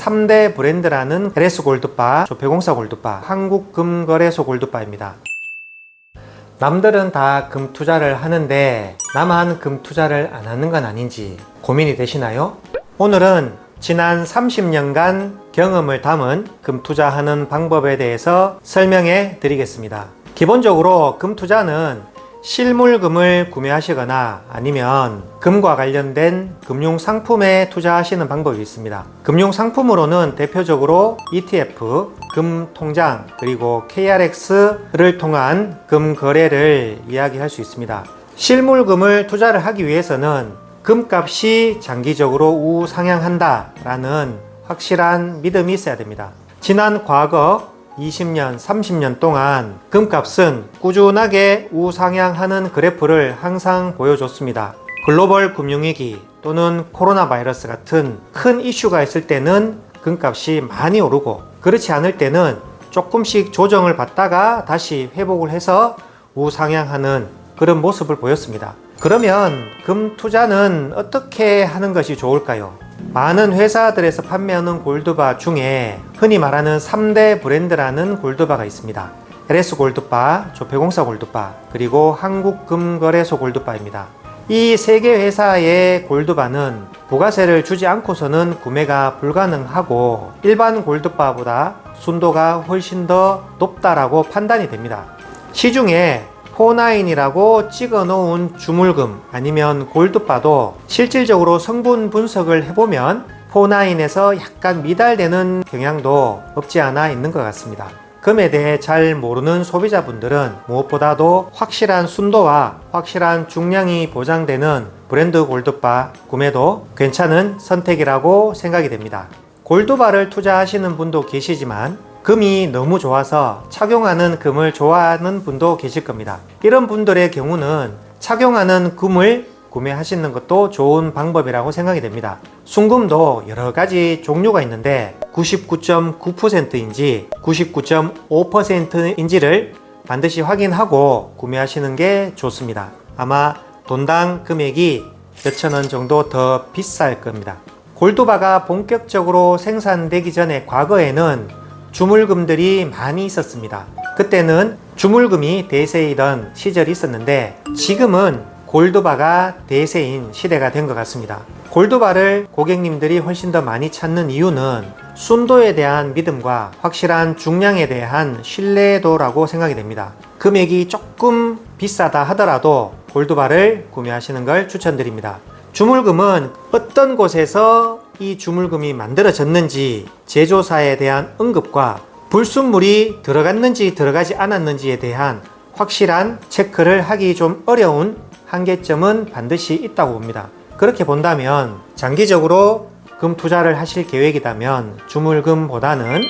3대 브랜드라는 LS 골드바, 조폐공사 골드바, 한국금거래소 골드바입니다. 남들은 다 금 투자를 하는데 나만 금 투자를 안 하는 건 아닌지 고민이 되시나요? 오늘은 지난 30년간 경험을 담은 금 투자하는 방법에 대해서 설명해 드리겠습니다. 기본적으로 금 투자는 실물금을 구매하시거나 아니면 금과 관련된 금융상품에 투자하시는 방법이 있습니다. 금융상품으로는 대표적으로 ETF, 금통장, 그리고 KRX를 통한 금거래를 이야기할 수 있습니다. 실물금을 투자를 하기 위해서는 금값이 장기적으로 우상향한다라는 확실한 믿음이 있어야 됩니다. 지난 과거 20년, 30년 동안 금값은 꾸준하게 우상향하는 그래프를 항상 보여줬습니다. 글로벌 금융위기 또는 코로나 바이러스 같은 큰 이슈가 있을 때는 금값이 많이 오르고, 그렇지 않을 때는 조금씩 조정을 받다가 다시 회복을 해서 우상향하는 그런 모습을 보였습니다. 그러면 금 투자는 어떻게 하는 것이 좋을까요? 많은 회사들에서 판매하는 골드바 중에 흔히 말하는 3대 브랜드라는 골드바가 있습니다. LS 골드바, 조폐공사 골드바, 그리고 한국금거래소 골드바입니다. 이 3개 회사의 골드바는 부가세를 주지 않고서는 구매가 불가능하고 일반 골드바보다 순도가 훨씬 더 높다라고 판단이 됩니다. 시중에 49이라고 찍어 놓은 주물금 아니면 골드바도 실질적으로 성분 분석을 해보면 49에서 약간 미달되는 경향도 없지 않아 있는 것 같습니다. 금에 대해 잘 모르는 소비자분들은 무엇보다도 확실한 순도와 확실한 중량이 보장되는 브랜드 골드바 구매도 괜찮은 선택이라고 생각이 됩니다. 골드바를 투자하시는 분도 계시지만 금이 너무 좋아서 착용하는 금을 좋아하는 분도 계실 겁니다. 이런 분들의 경우는 착용하는 금을 구매하시는 것도 좋은 방법이라고 생각이 됩니다. 순금도 여러 가지 종류가 있는데 99.9%인지 99.5%인지를 반드시 확인하고 구매하시는 게 좋습니다. 아마 돈당 금액이 몇천 원 정도 더 비쌀 겁니다. 골드바가 본격적으로 생산되기 전에 과거에는 주물금들이 많이 있었습니다. 그때는 주물금이 대세이던 시절이 있었는데 지금은 골드바가 대세인 시대가 된 것 같습니다. 골드바를 고객님들이 훨씬 더 많이 찾는 이유는 순도에 대한 믿음과 확실한 중량에 대한 신뢰도라고 생각이 됩니다. 금액이 조금 비싸다 하더라도 골드바를 구매하시는 걸 추천드립니다. 주물금은 어떤 곳에서 이 주물금이 만들어졌는지 제조사에 대한 언급과 불순물이 들어갔는지 들어가지 않았는지에 대한 확실한 체크를 하기 좀 어려운 한계점은 반드시 있다고 봅니다. 그렇게 본다면 장기적으로 금 투자를 하실 계획이라면 주물금보다는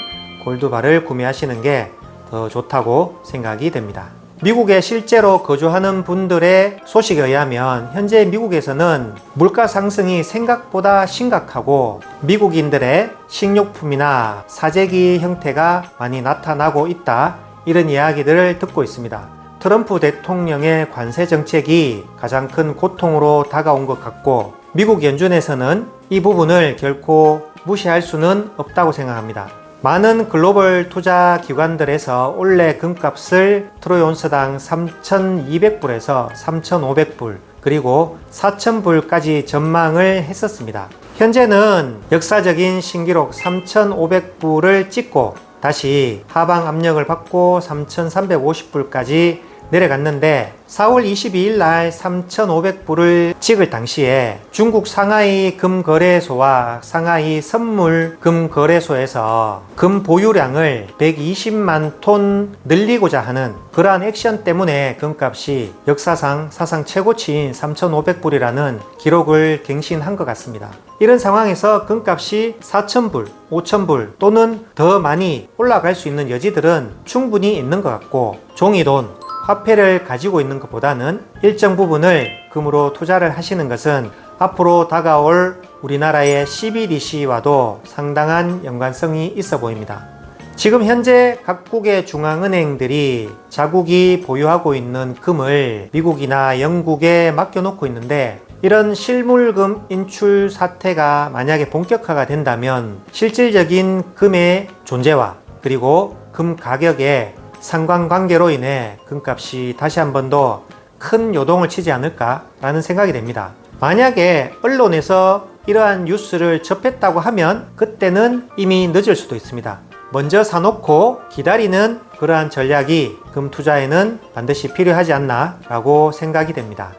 골드바를 구매하시는 게 더 좋다고 생각이 됩니다. 미국에 실제로 거주하는 분들의 소식에 의하면 현재 미국에서는 물가 상승이 생각보다 심각하고 미국인들의 식료품이나 사재기 형태가 많이 나타나고 있다, 이런 이야기들을 듣고 있습니다. 트럼프 대통령의 관세 정책이 가장 큰 고통으로 다가온 것 같고 미국 연준에서는 이 부분을 결코 무시할 수는 없다고 생각합니다. 많은 글로벌 투자 기관들에서 올해 금값을 트로이 온스당 3,200불에서 3,500불 그리고 4,000불까지 전망을 했었습니다. 현재는 역사적인 신기록 3,500불을 찍고 다시 하방 압력을 받고 3,350불까지 내려갔는데 4월 22일 날 3,500불을 찍을 당시에 중국 상하이 금거래소와 상하이 선물 금거래소에서 금 보유량을 120만 톤 늘리고자 하는 그러한 액션 때문에 금값이 역사상 사상 최고치인 3,500불이라는 기록을 갱신한 것 같습니다. 이런 상황에서 금값이 4,000불, 5,000불 또는 더 많이 올라갈 수 있는 여지들은 충분히 있는 것 같고 종이돈, 화폐를 가지고 있는 것보다는 일정 부분을 금으로 투자를 하시는 것은 앞으로 다가올 우리나라의 CBDC와도 상당한 연관성이 있어 보입니다. 지금 현재 각국의 중앙은행들이 자국이 보유하고 있는 금을 미국이나 영국에 맡겨놓고 있는데 이런 실물금 인출 사태가 만약에 본격화가 된다면 실질적인 금의 존재와 그리고 금 가격의 상관관계로 인해 금값이 다시 한 번 더 큰 요동을 치지 않을까라는 생각이 됩니다. 만약에 언론에서 이러한 뉴스를 접했다고 하면 그때는 이미 늦을 수도 있습니다. 먼저 사놓고 기다리는 그러한 전략이 금 투자에는 반드시 필요하지 않나 라고 생각이 됩니다.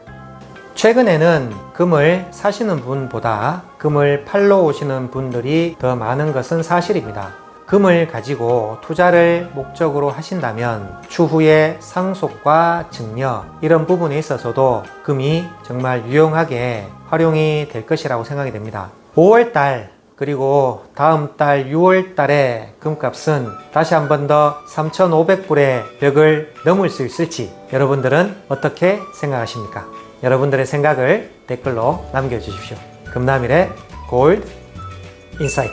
최근에는 금을 사시는 분보다 금을 팔러 오시는 분들이 더 많은 것은 사실입니다. 금을 가지고 투자를 목적으로 하신다면 추후에 상속과 증여 이런 부분에 있어서도 금이 정말 유용하게 활용이 될 것이라고 생각이 됩니다. 5월달 그리고 다음 달 6월달에 금값은 다시 한 번 더 3,500불의 벽을 넘을 수 있을지 여러분들은 어떻게 생각하십니까? 여러분들의 생각을 댓글로 남겨주십시오. 금남일의 골드 인사이트